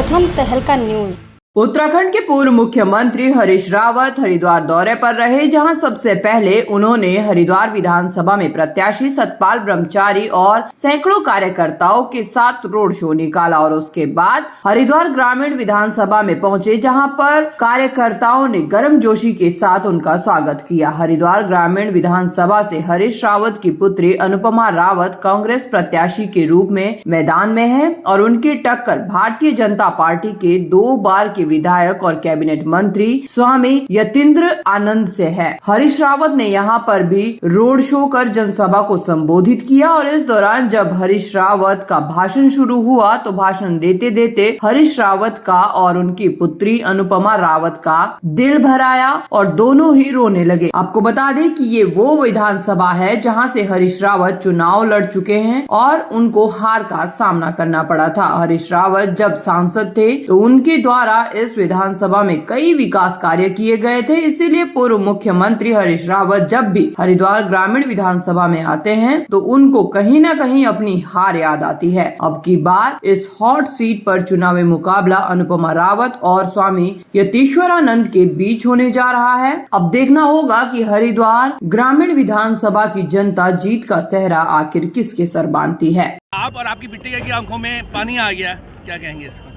प्रथम तहलका न्यूज। उत्तराखंड के पूर्व मुख्यमंत्री हरीश रावत हरिद्वार दौरे पर रहे, जहां सबसे पहले उन्होंने हरिद्वार विधानसभा में प्रत्याशी सतपाल ब्रह्मचारी और सैकड़ों कार्यकर्ताओं के साथ रोड शो निकाला और उसके बाद हरिद्वार ग्रामीण विधानसभा में पहुंचे, जहां पर कार्यकर्ताओं ने गर्मजोशी के साथ उनका स्वागत किया। हरिद्वार ग्रामीण विधानसभा से हरीश रावत की पुत्री अनुपमा रावत कांग्रेस प्रत्याशी के रूप में मैदान में है और उनकी टक्कर भारतीय जनता पार्टी के 2 बार के विधायक और कैबिनेट मंत्री स्वामी यतीन्द्र आनंद से है। हरीश रावत ने यहां पर भी रोड शो कर जनसभा को संबोधित किया और इस दौरान जब हरीश रावत का भाषण शुरू हुआ तो भाषण देते देते हरीश रावत का और उनकी पुत्री अनुपमा रावत का दिल भर आया और दोनों ही रोने लगे। आपको बता दें कि ये वो विधानसभा है जहां से हरीश रावत चुनाव लड़ चुके हैं और उनको हार का सामना करना पड़ा था। हरीश रावत जब सांसद थे तो उनके द्वारा इस विधानसभा में कई विकास कार्य किए गए थे, इसीलिए पूर्व मुख्यमंत्री हरीश रावत जब भी हरिद्वार ग्रामीण विधानसभा में आते हैं तो उनको कहीं न कहीं अपनी हार याद आती है। अब की बार इस हॉट सीट पर चुनावी मुकाबला अनुपमा रावत और स्वामी यतीश्वरानंद के बीच होने जा रहा है। अब देखना होगा कि हरिद्वार ग्रामीण विधानसभा की जनता जीत का सेहरा आखिर किसके सर बांधती है। आप और आपकी बिटिया की आंखों में पानी आ गया, क्या कहेंगे इसको?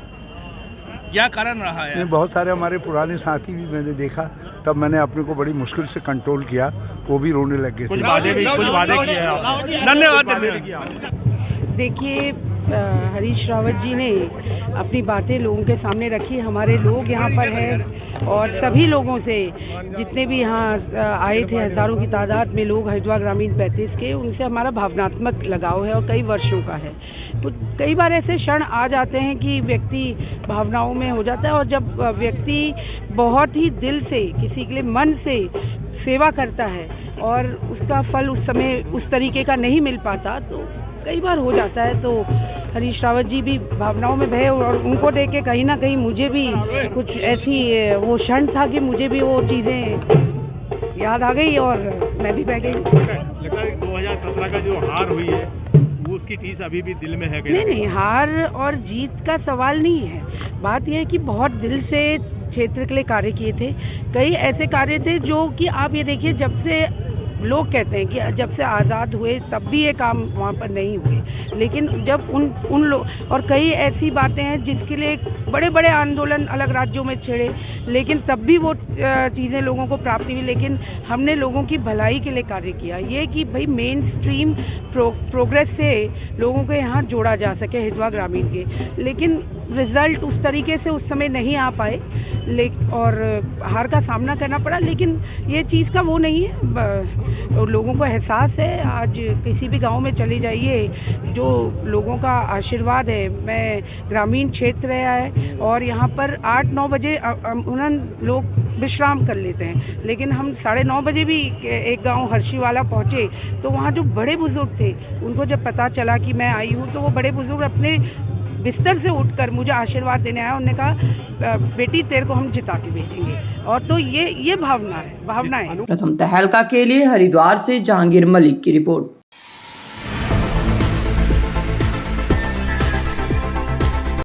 क्या कारण रहा है? बहुत सारे हमारे पुराने साथी भी मैंने देखा, तब मैंने अपने को बड़ी मुश्किल से कंट्रोल किया, वो भी रोने लग गए। कुछ वादे किए हैं। धन्यवाद। देखिए, हरीश रावत जी ने अपनी बातें लोगों के सामने रखी। हमारे लोग यहाँ पर हैं और सभी लोगों से, जितने भी यहाँ आए थे हज़ारों की तादाद में लोग हरिद्वार ग्रामीण 35 के, उनसे हमारा भावनात्मक लगाव है और कई वर्षों का है। कई बार ऐसे क्षण आ जाते हैं कि व्यक्ति भावनाओं में हो जाता है और जब व्यक्ति बहुत ही दिल से किसी के लिए मन से सेवा करता है और उसका फल उस समय उस तरीके का नहीं मिल पाता तो कई बार हो जाता है। तो हरीश रावत जी भी भावनाओं में बहे और उनको देख के कहीं ना कहीं मुझे भी कुछ ऐसी वो क्षण था कि मुझे भी वो चीज़ें याद आ गई और मैं भी बह गई। लगता है 2017 का जो हार हुई है वो उसकी टीस अभी भी दिल में है? नहीं, हार और जीत का सवाल नहीं है। बात यह है कि बहुत दिल से क्षेत्र के लिए कार्य किए थे। कई ऐसे कार्य थे जो कि आप ये देखिए, जब से लोग कहते हैं कि जब से आज़ाद हुए तब भी ये काम वहाँ पर नहीं हुए, लेकिन जब उन लोग और कई ऐसी बातें हैं जिसके लिए बड़े बड़े आंदोलन अलग राज्यों में छिड़े, लेकिन तब भी वो चीज़ें लोगों को प्राप्त नहीं हुई। लेकिन हमने लोगों की भलाई के लिए कार्य किया, ये कि भाई मेन स्ट्रीम प्रोग्रेस से लोगों को यहाँ जोड़ा जा सके हरिद्वार ग्रामीण के, लेकिन रिज़ल्ट उस तरीके से उस समय नहीं आ पाए और हार का सामना करना पड़ा। लेकिन ये चीज़ का वो नहीं है, और लोगों को एहसास है। आज किसी भी गांव में चले जाइए, जो लोगों का आशीर्वाद है। मैं ग्रामीण क्षेत्र है और यहाँ पर 8-9 बजे उन्होंने लोग विश्राम कर लेते हैं, लेकिन हम 9:30 बजे भी एक गांव हर्षीवाला पहुँचे तो वहाँ जो बड़े बुजुर्ग थे, उनको जब पता चला कि मैं आई हूँ तो वो बड़े बुजुर्ग अपने बिस्तर से उठकर मुझे आशीर्वाद देने आया। उन्होंने कहा, बेटी तेरे को हम जिता के भेजेंगे। और तो ये भावना है, भावनाएं। प्रथम तहलका के लिए हरिद्वार से जहांगीर मलिक की रिपोर्ट।